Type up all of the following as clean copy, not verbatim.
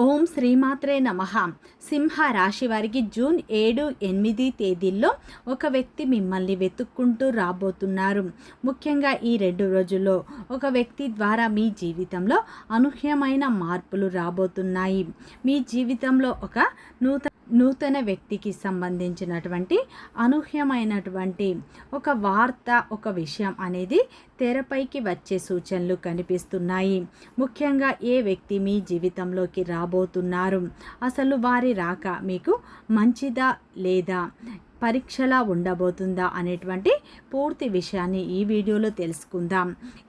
ఓం శ్రీమాత్రే నమః. సింహ రాశి వారికి జూన్ 7, 8 తేదీల్లో ఒక వ్యక్తి మిమ్మల్ని వెతుక్కుంటూ రాబోతున్నారు. ముఖ్యంగా ఈ 2 రోజుల్లో ఒక వ్యక్తి ద్వారా మీ జీవితంలో అనూహ్యమైన మార్పులు రాబోతున్నాయి. మీ జీవితంలో ఒక నూతన వ్యక్తికి సంబంధించినటువంటి అనూహ్యమైనటువంటి ఒక వార్త, ఒక విషయం అనేది తెరపైకి వచ్చే సూచనలు కనిపిస్తున్నాయి. ముఖ్యంగా ఏ వ్యక్తి మీ జీవితంలోకి రాబోతున్నారు, అసలు వారి రాక మీకు మంచిదా లేదా, పరీక్షలా ఉండబోతుందా అనేటువంటి పూర్తి విషయాన్ని ఈ వీడియోలో తెలుసుకుందాం.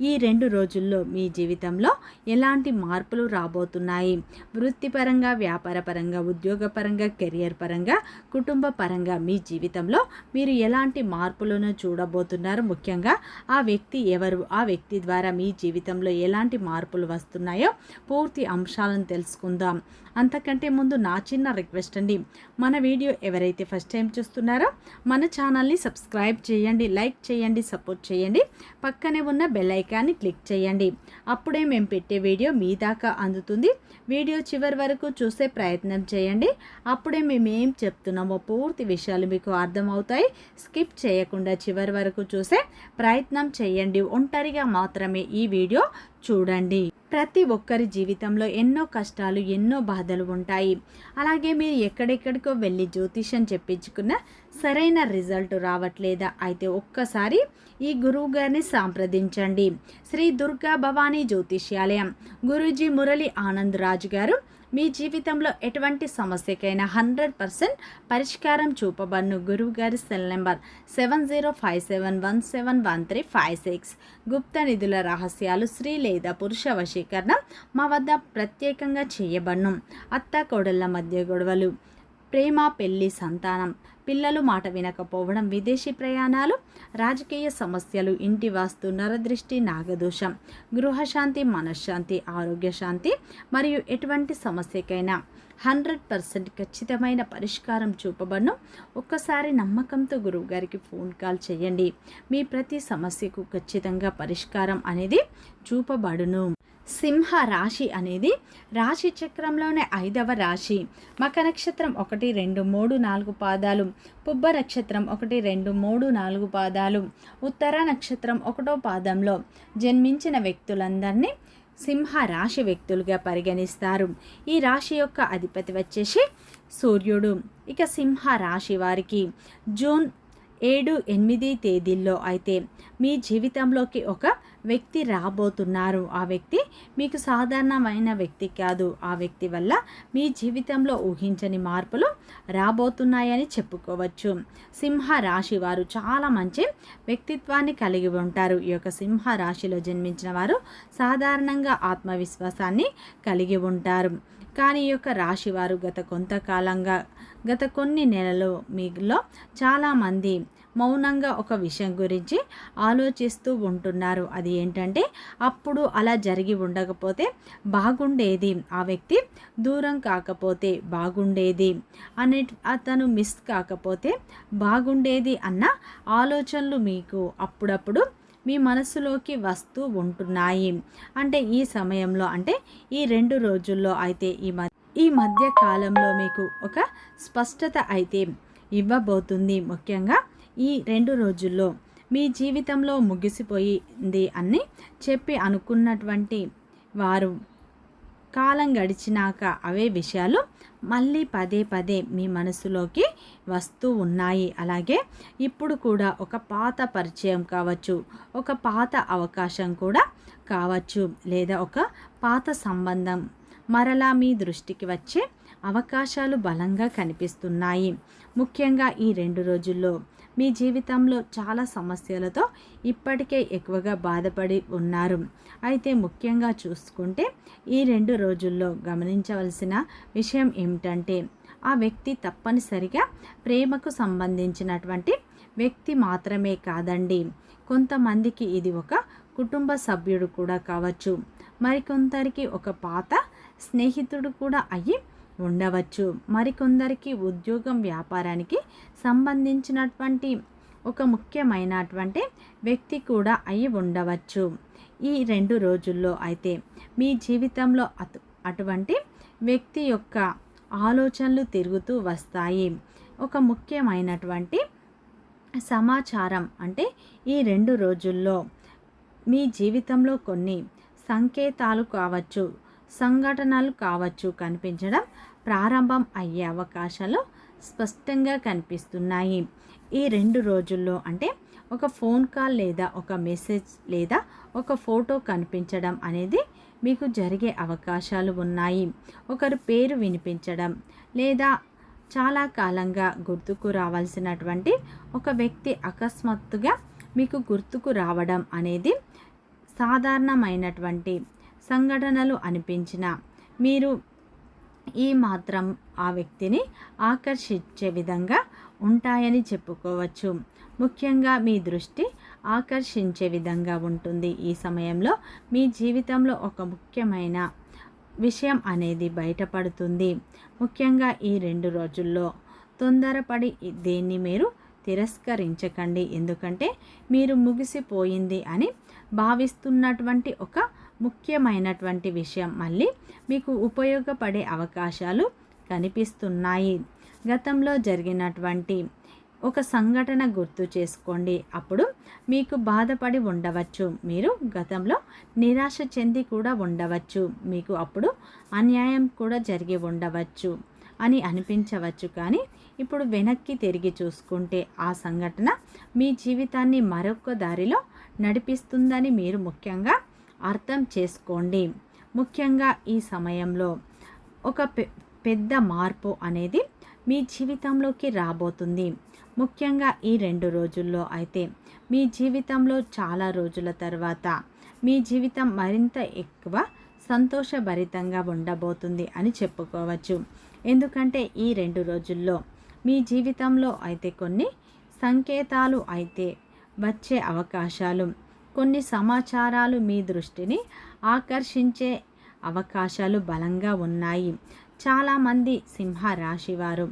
ఈ 2 రోజుల్లో మీ జీవితంలో ఎలాంటి మార్పులు రాబోతున్నాయి, వృత్తిపరంగా, వ్యాపారపరంగా, ఉద్యోగపరంగా, కెరియర్ పరంగా, కుటుంబ పరంగా మీ జీవితంలో మీరు ఎలాంటి మార్పులను చూడబోతున్నారు, ముఖ్యంగా ఆ వ్యక్తి ఎవరు, ఆ వ్యక్తి ద్వారా మీ జీవితంలో ఎలాంటి మార్పులు వస్తున్నాయో పూర్తి అంశాలను తెలుసుకుందాం. అంతకంటే ముందు నా చిన్న రిక్వెస్ట్ అండి, మన వీడియో ఎవరైతే ఫస్ట్ టైం చూస్తున్నారో మన ఛానల్ని సబ్స్క్రైబ్ చేయండి, లైక్ చేయండి, సపోర్ట్ చేయండి. పక్కనే ఉన్న బెల్ ఐకాన్ని క్లిక్ చేయండి. అప్పుడే మేము పెట్టే వీడియో మీ దాకా అందుతుంది. వీడియో చివరి వరకు చూసే ప్రయత్నం చేయండి. అప్పుడే మేము ఏం చెప్తున్నామో పూర్తి విషయాలు మీకు అర్థమవుతాయి. స్కిప్ చేయకుండా చివరి వరకు చూసే ప్రయత్నం చేయండి. ఒంటరిగా మాత్రమే ఈ వీడియో చూడండి. ప్రతి ఒక్కరి జీవితంలో ఎన్నో కష్టాలు, ఎన్నో బాధలు ఉంటాయి. అలాగే మీరు ఎక్కడెక్కడికో వెళ్ళి జ్యోతిష్యం చెప్పించుకున్న సరైన రిజల్ట్ రావట్లేదా? అయితే ఒక్కసారి ఈ గురువు గారిని సంప్రదించండి. శ్రీ దుర్గా భవానీ జ్యోతిష్యాలయం గురూజీ మురళి ఆనంద్ రాజు గారు మీ జీవితంలో ఎటువంటి సమస్యకైనా 100% పరిష్కారం చూపబడును. గురువు గారి సెల్ నెంబర్ 7057171356. గుప్త నిధుల రహస్యాలు, స్త్రీ లేదా పురుష వశీకరణం మా వద్ద ప్రత్యేకంగా చేయబడును. అత్త కోడళ్ల మధ్య గొడవలు, ప్రేమ, పెళ్లి, సంతానం, పిల్లలు మాట వినకపోవడం, విదేశీ ప్రయాణాలు, రాజకీయ సమస్యలు, ఇంటి వాస్తు, నరదృష్టి, నాగదోషం, గృహశాంతి, మనశ్శాంతి, ఆరోగ్య శాంతి మరియు ఎటువంటి సమస్యకైనా 100% ఖచ్చితమైన పరిష్కారం చూపబడును. ఒక్కసారి నమ్మకంతో గురువుగారికి ఫోన్ కాల్ చేయండి. మీ ప్రతి సమస్యకు ఖచ్చితంగా పరిష్కారం అనేది చూపబడును. సింహ రాశి అనేది రాశి చక్రంలోనే 5వ రాశి. మక నక్షత్రం 1, 2, 3, 4 పాదాలు, పుబ్బ నక్షత్రం 1, 2, 3, 4 పాదాలు, ఉత్తర నక్షత్రం 1వ పాదంలో జన్మించిన వ్యక్తులందరినీ సింహ రాశి వ్యక్తులుగా పరిగణిస్తారు. ఈ రాశి యొక్క అధిపతి వచ్చేసి సూర్యుడు. ఇక సింహ రాశి వారికి జూన్ 7, 8 తేదీల్లో అయితే మీ జీవితంలోకి ఒక వ్యక్తి రాబోతున్నారు. ఆ వ్యక్తి మీకు సాధారణమైన వ్యక్తి కాదు. ఆ వ్యక్తి వల్ల మీ జీవితంలో ఊహించని మార్పులు రాబోతున్నాయని చెప్పుకోవచ్చు. సింహ రాశి వారు చాలా మంచి వ్యక్తిత్వాన్ని కలిగి ఉంటారు. ఈ యొక్క సింహ రాశిలో జన్మించిన వారు సాధారణంగా ఆత్మవిశ్వాసాన్ని కలిగి ఉంటారు. కానీ ఈ యొక్క రాశి వారు గత కొన్ని నెలలు మీలో చాలామంది మౌనంగా ఒక విషయం గురించి ఆలోచిస్తూ ఉంటున్నారు. అది ఏంటంటే, అప్పుడు అలా జరిగి ఉండకపోతే బాగుండేది, ఆ వ్యక్తి దూరం కాకపోతే బాగుండేది, అతను మిస్ కాకపోతే బాగుండేది అన్న ఆలోచనలు మీకు అప్పుడప్పుడు మీ మనసులోకి వస్తూ ఉంటున్నాయి. అంటే ఈ సమయంలో, అంటే ఈ 2 రోజుల్లో అయితే ఈ మధ్య కాలంలో మీకు ఒక స్పష్టత అయితే ఇవ్వబోతుంది. ముఖ్యంగా ఈ 2 రోజుల్లో మీ జీవితంలో ముగిసిపోయింది అని చెప్పి అనుకున్నటువంటి వారు కాలం గడిచినాక అవే విషయాలు మళ్ళీ పదే పదే మీ మనసులోకి వస్తూ ఉన్నాయి. అలాగే ఇప్పుడు కూడా ఒక పాత పరిచయం కావచ్చు, ఒక పాత అవకాశం కూడా కావచ్చు, లేదా ఒక పాత సంబంధం మరలా మీ దృష్టికి వచ్చే అవకాశాలు బలంగా కనిపిస్తున్నాయి. ముఖ్యంగా ఈ 2 రోజుల్లో మీ జీవితంలో చాలా సమస్యలతో ఇప్పటికే ఎక్కువగా బాధపడి ఉన్నారు. అయితే ముఖ్యంగా చూసుకుంటే ఈ 2 రోజుల్లో గమనించవలసిన విషయం ఏమిటంటే, ఆ వ్యక్తి తప్పనిసరిగా ప్రేమకు సంబంధించినటువంటి వ్యక్తి మాత్రమే కాదండి. కొంతమందికి ఇది ఒక కుటుంబ సభ్యుడు కూడా కావచ్చు, మరికొందరికి ఒక పాత స్నేహితుడు కూడా అయ్యి ఉండవచ్చు, మరికొందరికి ఉద్యోగం, వ్యాపారానికి సంబంధించినటువంటి ఒక ముఖ్యమైనటువంటి వ్యక్తి కూడా అయి ఉండవచ్చు. ఈ 2 రోజుల్లో అయితే మీ జీవితంలో అటువంటి వ్యక్తి యొక్క ఆలోచనలు తిరుగుతూ వస్తాయి. ఒక ముఖ్యమైనటువంటి సమాచారం అంటే ఈ 2 రోజుల్లో మీ జీవితంలో కొన్ని సంకేతాలు కావచ్చు, సంఘటనలు కావచ్చు కనిపించడం ప్రారంభం అయ్యే అవకాశాలు స్పష్టంగా కనిపిస్తున్నాయి. ఈ 2 రోజుల్లో అంటే ఒక ఫోన్ కాల్ లేదా ఒక మెసేజ్ లేదా ఒక ఫోటో కనిపించడం అనేది మీకు జరిగే అవకాశాలు ఉన్నాయి. ఒకరి పేరు వినిపించడం లేదా చాలా కాలంగా గుర్తుకు రావాల్సినటువంటి ఒక వ్యక్తి అకస్మాత్తుగా మీకు గుర్తుకు రావడం అనేది సాధారణమైనటువంటి సంఘటనలు అనిపించిన మీరు ఈ మాత్రం ఆ వ్యక్తిని ఆకర్షించే విధంగా ఉంటాయని చెప్పుకోవచ్చు. ముఖ్యంగా మీ దృష్టి ఆకర్షించే విధంగా ఉంటుంది. ఈ సమయంలో మీ జీవితంలో ఒక ముఖ్యమైన విషయం అనేది బయటపడుతుంది. ముఖ్యంగా ఈ 2 రోజుల్లో తొందరపడి దేన్ని మీరు తిరస్కరించకండి. ఎందుకంటే మీరు ముగిసిపోయింది అని భావిస్తున్నటువంటి ఒక ముఖ్యమైనటువంటి విషయం మళ్ళీ మీకు ఉపయోగపడే అవకాశాలు కనిపిస్తున్నాయి. గతంలో జరిగినటువంటి ఒక సంఘటన గుర్తు చేసుకోండి. అప్పుడు మీకు బాధపడి ఉండవచ్చు, మీరు గతంలో నిరాశ చెంది కూడా ఉండవచ్చు, మీకు అప్పుడు అన్యాయం కూడా జరిగి ఉండవచ్చు అని అనిపించవచ్చు. కానీ ఇప్పుడు వెనక్కి తిరిగి చూసుకుంటే ఆ సంఘటన మీ జీవితాన్ని మరొక దారిలో నడిపిస్తుందని మీరు ముఖ్యంగా అర్థం చేసుకోండి. ముఖ్యంగా ఈ సమయంలో ఒక పెద్ద మార్పు అనేది మీ జీవితంలోకి రాబోతుంది. ముఖ్యంగా ఈ 2 రోజుల్లో అయితే మీ జీవితంలో చాలా రోజుల తర్వాత మీ జీవితం మరింత ఎక్కువ సంతోషభరితంగా ఉండబోతుంది అని చెప్పుకోవచ్చు. ఎందుకంటే ఈ 2 రోజుల్లో మీ జీవితంలో అయితే కొన్ని సంకేతాలు అయితే వచ్చే అవకాశాలు, కొన్ని సమాచారాలు మీ దృష్టిని ఆకర్షించే అవకాశాలు బలంగా ఉన్నాయి. చాలామంది సింహ రాశి వారు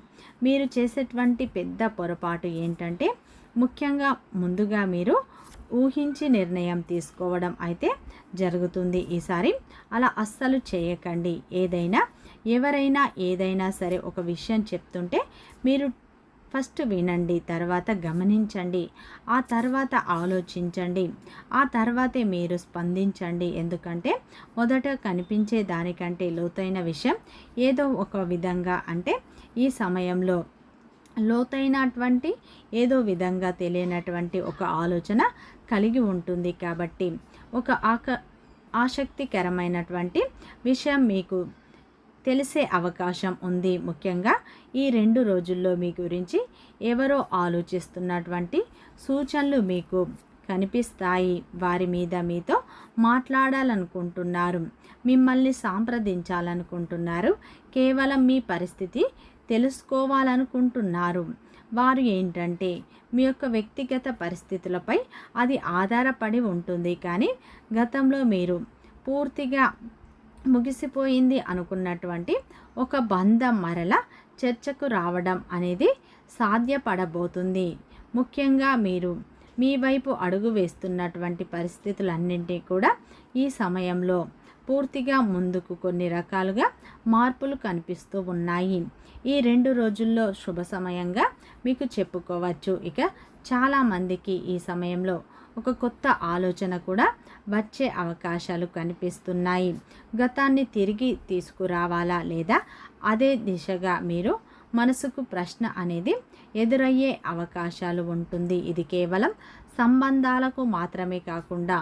మీరు చేసేటువంటి పెద్ద పొరపాటు ఏంటంటే ముఖ్యంగా ముందుగా మీరు ఊహించి నిర్ణయం తీసుకోవడం అయితే జరుగుతుంది. ఈసారి అలా అస్సలు చేయకండి. ఎవరైనా ఏదైనా సరే ఒక విషయం చెప్తుంటే మీరు ఫస్ట్ వినండి, తర్వాత గమనించండి, ఆ తర్వాత ఆలోచించండి, ఆ తర్వాతే మీరు స్పందించండి. ఎందుకంటే మొదట కనిపించే దానికంటే లోతైన విషయం ఏదో ఒక విధంగా అంటే ఈ సమయంలో లోతైనటువంటి ఏదో విధంగా తెలియనటువంటి ఒక ఆలోచన కలిగి ఉంటుంది. కాబట్టి ఒక ఆసక్తికరమైనటువంటి విషయం మీకు తెలిసే అవకాశం ఉంది. ముఖ్యంగా ఈ 2 రోజుల్లో మీ గురించి ఎవరో ఆలోచిస్తున్నటువంటి సూచనలు మీకు కనిపిస్తాయి. వారి మీద మీతో మాట్లాడాలనుకుంటున్నారు, మిమ్మల్ని సంప్రదించాలనుకుంటున్నారు, కేవలం మీ పరిస్థితి తెలుసుకోవాలనుకుంటున్నారు. వారు ఏంటంటే మీ యొక్క వ్యక్తిగత పరిస్థితులపై అది ఆధారపడి ఉంటుంది. కానీ గతంలో మీరు పూర్తిగా ముగిసిపోయింది అనుకున్నటువంటి ఒక బంధం మరల చర్చకు రావడం అనేది సాధ్యపడబోతుంది. ముఖ్యంగా మీరు మీ వైపు అడుగు వేస్తున్నటువంటి పరిస్థితులన్నింటినీ కూడా ఈ సమయంలో పూర్తిగా ముందుకు కొన్ని రకాలుగా మార్పులు కనిపిస్తూ ఉన్నాయి. ఈ 2 రోజుల్లో శుభ సమయంగా మీకు చెప్పుకోవచ్చు. ఇక చాలామందికి ఈ సమయంలో ఒక కొత్త ఆలోచన కూడా వచ్చే అవకాశాలు కనిపిస్తున్నాయి. గతాన్ని తిరిగి తీసుకురావాలా లేదా అదే దిశగా మీరు మనసుకు ప్రశ్న అనేది ఎదురయ్యే అవకాశాలు ఉంటుంది. ఇది కేవలం సంబంధాలకు మాత్రమే కాకుండా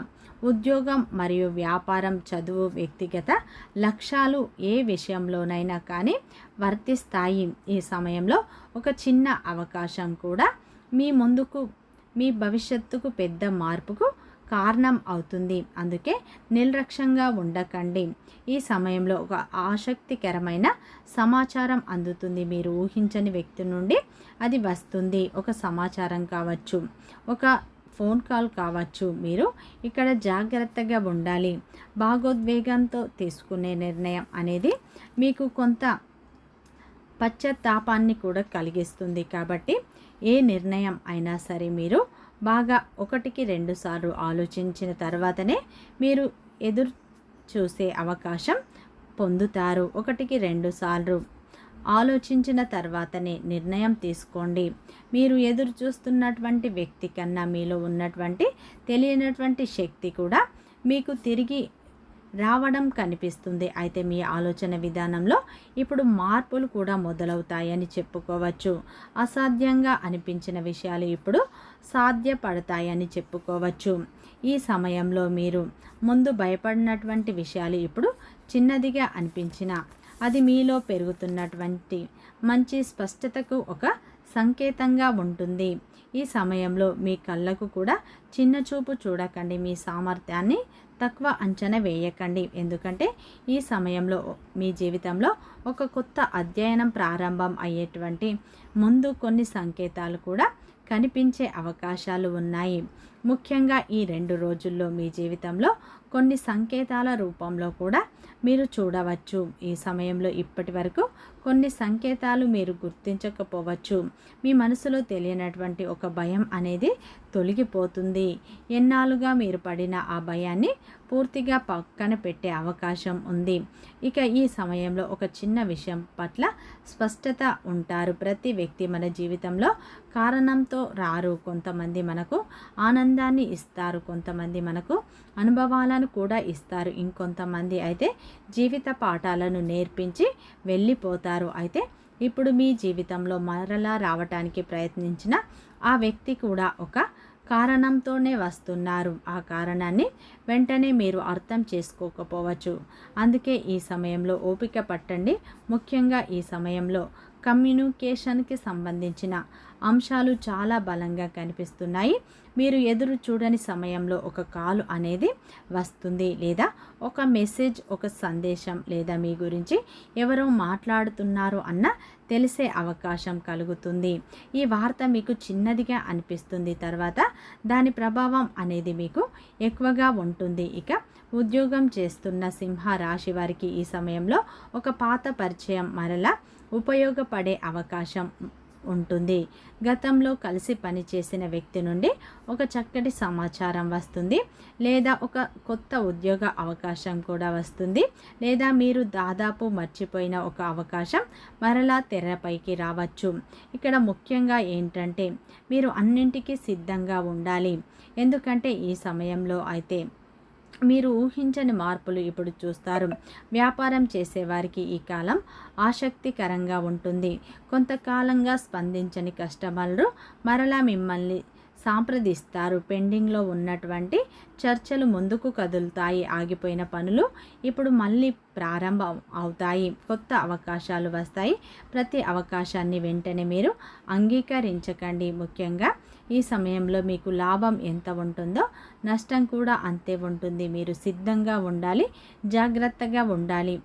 ఉద్యోగం మరియు వ్యాపారం, చదువు, వ్యక్తిగత లక్ష్యాలు ఏ విషయంలోనైనా కానీ వర్తిస్తాయి. ఈ సమయంలో ఒక చిన్న అవకాశం కూడా మీ భవిష్యత్తుకు పెద్ద మార్పుకు కారణం అవుతుంది. అందుకే నిర్లక్ష్యంగా ఉండకండి. ఈ సమయంలో ఒక ఆసక్తికరమైన సమాచారం అందుతుంది. మీరు ఊహించని వ్యక్తి నుండి అది వస్తుంది. ఒక సమాచారం కావచ్చు, ఒక ఫోన్ కాల్ కావచ్చు. మీరు ఇక్కడ జాగ్రత్తగా ఉండాలి. భావోద్వేగంతో తీసుకునే నిర్ణయం అనేది మీకు కొంత పశ్చాత్తాపాన్ని కూడా కలిగిస్తుంది. కాబట్టి ఏ నిర్ణయం అయినా సరే మీరు బాగా 1కి 2 సార్లు ఆలోచించిన తర్వాతనే మీరు ఎదురు చూసే అవకాశం పొందుతారు. 1కి 2 సార్లు ఆలోచించిన తర్వాతనే నిర్ణయం తీసుకోండి. మీరు ఎదురు చూస్తున్నటువంటి వ్యక్తి కన్నా మీలో ఉన్నటువంటి తెలియనటువంటి శక్తి కూడా మీకు తిరిగి రావడం కనిపిస్తుంది. అయితే మీ ఆలోచన విధానంలో ఇప్పుడు మార్పులు కూడా మొదలవుతాయని చెప్పుకోవచ్చు. అసాధ్యంగా అనిపించిన విషయాలు ఇప్పుడు సాధ్యపడతాయని చెప్పుకోవచ్చు. ఈ సమయంలో మీరు ముందు భయపడినటువంటి విషయాలు ఇప్పుడు చిన్నదిగా అనిపించిన అది మీలో పెరుగుతున్నటువంటి మంచి స్పష్టతకు ఒక సంకేతంగా ఉంటుంది. ఈ సమయంలో మీ కళ్ళకు కూడా చిన్న చూపు చూడకండి. మీ సామర్థ్యాన్ని తక్కువ అంచనా వేయకండి. ఎందుకంటే ఈ సమయంలో మీ జీవితంలో ఒక కొత్త అధ్యయనం ప్రారంభం అయ్యేటువంటి ముందు కొన్ని సంకేతాలు కూడా కనిపించే అవకాశాలు ఉన్నాయి. ముఖ్యంగా ఈ 2 రోజుల్లో మీ జీవితంలో కొన్ని సంకేతాల రూపంలో కూడా మీరు చూడవచ్చు. ఈ సమయంలో ఇప్పటి వరకు కొన్ని సంకేతాలు మీరు గుర్తించకపోవచ్చు. మీ మనసులో తెలియనటువంటి ఒక భయం అనేది తొలగిపోతుంది. ఎన్నాళ్ళుగా మీరు పడిన ఆ భయాన్ని పూర్తిగా పక్కన పెట్టే అవకాశం ఉంది. ఇక ఈ సమయంలో ఒక చిన్న విషయం పట్ల స్పష్టత ఉంటారు. ప్రతి వ్యక్తి మన జీవితంలో కారణంతో రారు. కొంతమంది మనకు ఆనందాన్ని ఇస్తారు, కొంతమంది మనకు అనుభవాలను కూడా ఇస్తారు, ఇంకొంతమంది అయితే జీవిత పాఠాలను నేర్పించి వెళ్ళిపోతారు. అయితే ఇప్పుడు మీ జీవితంలో మరలా రావటానికి ప్రయత్నించిన ఆ వ్యక్తి కూడా ఒక కారణంతోనే వస్తున్నారు. ఆ కారణాన్ని వెంటనే మీరు అర్థం చేసుకోకపోవచ్చు. అందుకే ఈ సమయంలో ఓపిక పట్టండి. ముఖ్యంగా ఈ సమయంలో కమ్యూనికేషన్కి సంబంధించిన అంశాలు చాలా బలంగా కనిపిస్తున్నాయి. మీరు ఎదురు చూడని సమయంలో ఒక కాల్ అనేది వస్తుంది, లేదా ఒక మెసేజ్, ఒక సందేశం, లేదా మీ గురించి ఎవరో మాట్లాడుతున్నారు అన్న తెలిసే అవకాశం కలుగుతుంది. ఈ వార్త మీకు చిన్నదిగా అనిపిస్తుంది, తర్వాత దాని ప్రభావం అనేది మీకు ఎక్కువగా ఉంటుంది. ఇక ఉద్యోగం చేస్తున్న సింహ రాశి వారికి ఈ సమయంలో ఒక పాత పరిచయం మరలా ఉపయోగపడే అవకాశం ఉంటుంది. గతంలో కలిసి పనిచేసిన వ్యక్తి నుండి ఒక చక్కటి సమాచారం వస్తుంది, లేదా ఒక కొత్త ఉద్యోగ అవకాశం కూడా వస్తుంది, లేదా మీరు దాదాపు మర్చిపోయిన ఒక అవకాశం మరలా తెరపైకి రావచ్చు. ఇక్కడ ముఖ్యంగా ఏంటంటే మీరు అన్నింటికీ సిద్ధంగా ఉండాలి. ఎందుకంటే ఈ సమయంలో అయితే మీరు ఊహించని మార్పులు ఇప్పుడు చూస్తారు. వ్యాపారం చేసేవారికి ఈ కాలం ఆసక్తికరంగా ఉంటుంది. కొంతకాలంగా స్పందించని కస్టమర్లు మరలా మిమ్మల్ని సంప్రదిస్తారు. పెండింగ్లో ఉన్నటువంటి చర్చలు ముందుకు కదులుతాయి. ఆగిపోయిన పనులు ఇప్పుడు మళ్ళీ ప్రారంభం అవుతాయి. కొత్త అవకాశాలు వస్తాయి. ప్రతి అవకాశాన్ని వెంటనే మీరు అంగీకరించకండి. ముఖ్యంగా ఈ సమయంలో మీకు లాభం ఎంత ఉంటుందో నష్టం కూడా అంతే ఉంటుంది. మీరు సిద్ధంగా ఉండాలి, జాగ్రత్తగా ఉండాలి.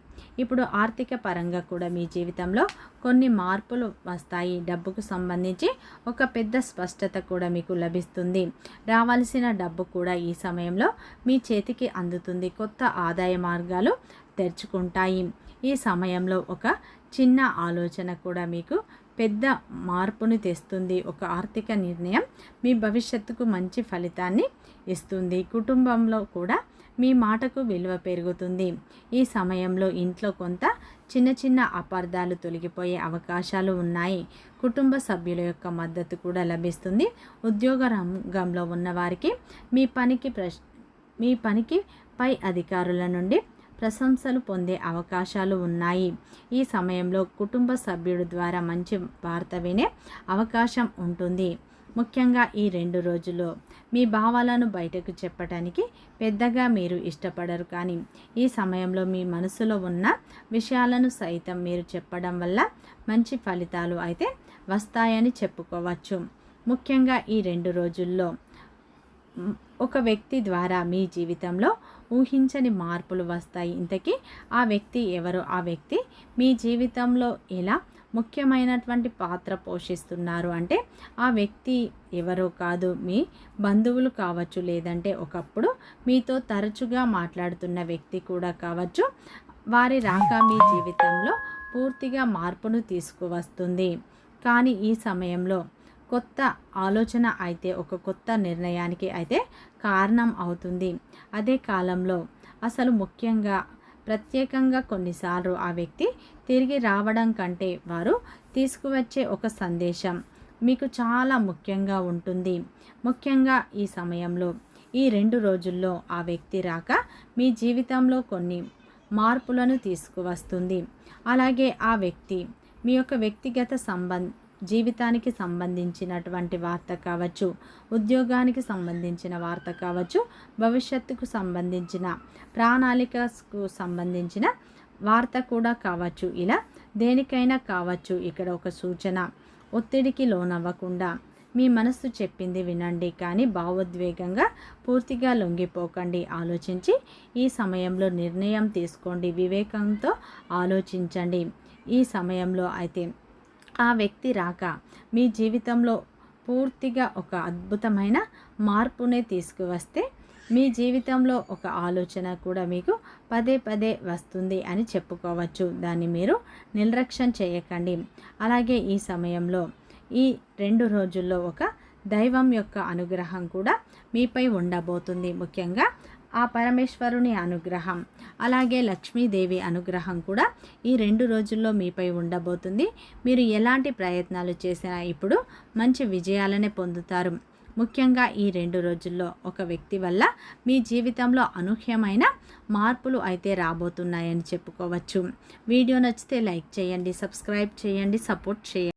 ఇప్పుడు ఆర్థిక పరంగా కూడా మీ జీవితంలో కొన్ని మార్పులు వస్తాయి. డబ్బుకు సంబంధించి ఒక పెద్ద స్పష్టత కూడా మీకు లభిస్తుంది. రావాల్సిన డబ్బు కూడా ఈ సమయంలో మీ చేతికి అందుతుంది. కొత్త ఆదాయ మార్గాలు తెరుచుకుంటాయి. ఈ సమయంలో ఒక చిన్న ఆలోచన కూడా మీకు పెద్ద మార్పును తెస్తుంది. ఒక ఆర్థిక నిర్ణయం మీ భవిష్యత్తుకు మంచి ఫలితాన్ని ఇస్తుంది. కుటుంబంలో కూడా మీ మాటకు విలువ పెరుగుతుంది. ఈ సమయంలో ఇంట్లో కొంత చిన్న చిన్న అపార్థాలు తొలగిపోయే అవకాశాలు ఉన్నాయి. కుటుంబ సభ్యుల యొక్క మద్దతు కూడా లభిస్తుంది. ఉద్యోగ రంగంలో ఉన్నవారికి మీ పనికి పై అధికారుల నుండి ప్రశంసలు పొందే అవకాశాలు ఉన్నాయి. ఈ సమయంలో కుటుంబ సభ్యుడి ద్వారా మంచి వార్త వినే అవకాశం ఉంటుంది. ముఖ్యంగా ఈ 2 రోజుల్లో మీ భావాలను బయటకు చెప్పడానికి పెద్దగా మీరు ఇష్టపడరు, కానీ ఈ సమయంలో మీ మనసులో ఉన్న విషయాలను సైతం మీరు చెప్పడం వల్ల మంచి ఫలితాలు అయితే వస్తాయని చెప్పుకోవచ్చు. ముఖ్యంగా ఈ 2 రోజుల్లో ఒక వ్యక్తి ద్వారా మీ జీవితంలో ఊహించని మార్పులు వస్తాయి. ఇంతకీ ఆ వ్యక్తి ఎవరు? ఆ వ్యక్తి మీ జీవితంలో ఎలా ముఖ్యమైనటువంటి పాత్ర పోషిస్తున్నారు అంటే ఆ వ్యక్తి ఎవరో కాదు, మీ బంధువులు కావచ్చు, లేదంటే ఒకప్పుడు మీతో తరచుగా మాట్లాడుతున్న వ్యక్తి కూడా కావచ్చు. వారి రాక మీ జీవితంలో పూర్తిగా మార్పును తీసుకువస్తుంది. కానీ ఈ సమయంలో కొత్త ఆలోచన అయితే ఒక కొత్త నిర్ణయానికి అయితే కారణం అవుతుంది. అదే కాలంలో అసలు ముఖ్యంగా ప్రత్యేకంగా కొన్నిసార్లు ఆ వ్యక్తి తిరిగి రావడం కంటే వారు తీసుకువచ్చే ఒక సందేశం మీకు చాలా ముఖ్యంగా ఉంటుంది. ముఖ్యంగా ఈ సమయంలో ఈ 2 రోజుల్లో ఆ వ్యక్తి రాక మీ జీవితంలో కొన్ని మార్పులను తీసుకువస్తుంది. అలాగే ఆ వ్యక్తి మీ యొక్క వ్యక్తిగత జీవితానికి సంబంధించినటువంటి వార్త కావచ్చు, ఉద్యోగానికి సంబంధించిన వార్త కావచ్చు, భవిష్యత్తుకు సంబంధించిన ప్రణాళికకు సంబంధించిన వార్త కూడా కావచ్చు. ఇలా దేనికైనా కావచ్చు. ఇక్కడ ఒక సూచన, ఒత్తిడికి లోనవ్వకుండా మీ మనస్సు చెప్పింది వినండి, కానీ భావోద్వేగంగా పూర్తిగా లొంగిపోకండి. ఆలోచించి ఈ సమయంలో నిర్ణయం తీసుకోండి. వివేకంతో ఆలోచించండి. ఈ సమయంలో అయితే ఆ వ్యక్తి రాక మీ జీవితంలో పూర్తిగా ఒక అద్భుతమైన మార్పునే తీసుకువస్తే మీ జీవితంలో ఒక ఆలోచన కూడా మీకు పదే పదే వస్తుంది అని చెప్పుకోవచ్చు. దాన్ని మీరు నిర్లక్ష్యం చేయకండి. అలాగే ఈ సమయంలో ఈ 2 రోజుల్లో ఒక దైవం యొక్క అనుగ్రహం కూడా మీపై ఉండబోతుంది. ముఖ్యంగా ఆ పరమేశ్వరుని అనుగ్రహం, అలాగే లక్ష్మీదేవి అనుగ్రహం కూడా ఈ 2 రోజుల్లో మీపై ఉండబోతుంది. మీరు ఎలాంటి ప్రయత్నాలు చేసినా ఇప్పుడు మంచి విజయాలనే పొందుతారు. ముఖ్యంగా ఈ 2 రోజుల్లో ఒక వ్యక్తి వల్ల మీ జీవితంలో అనూహ్యమైన మార్పులు అయితే రాబోతున్నాయని చెప్పుకోవచ్చు. వీడియో నచ్చితే లైక్ చేయండి, సబ్స్క్రైబ్ చేయండి, సపోర్ట్ చేయండి.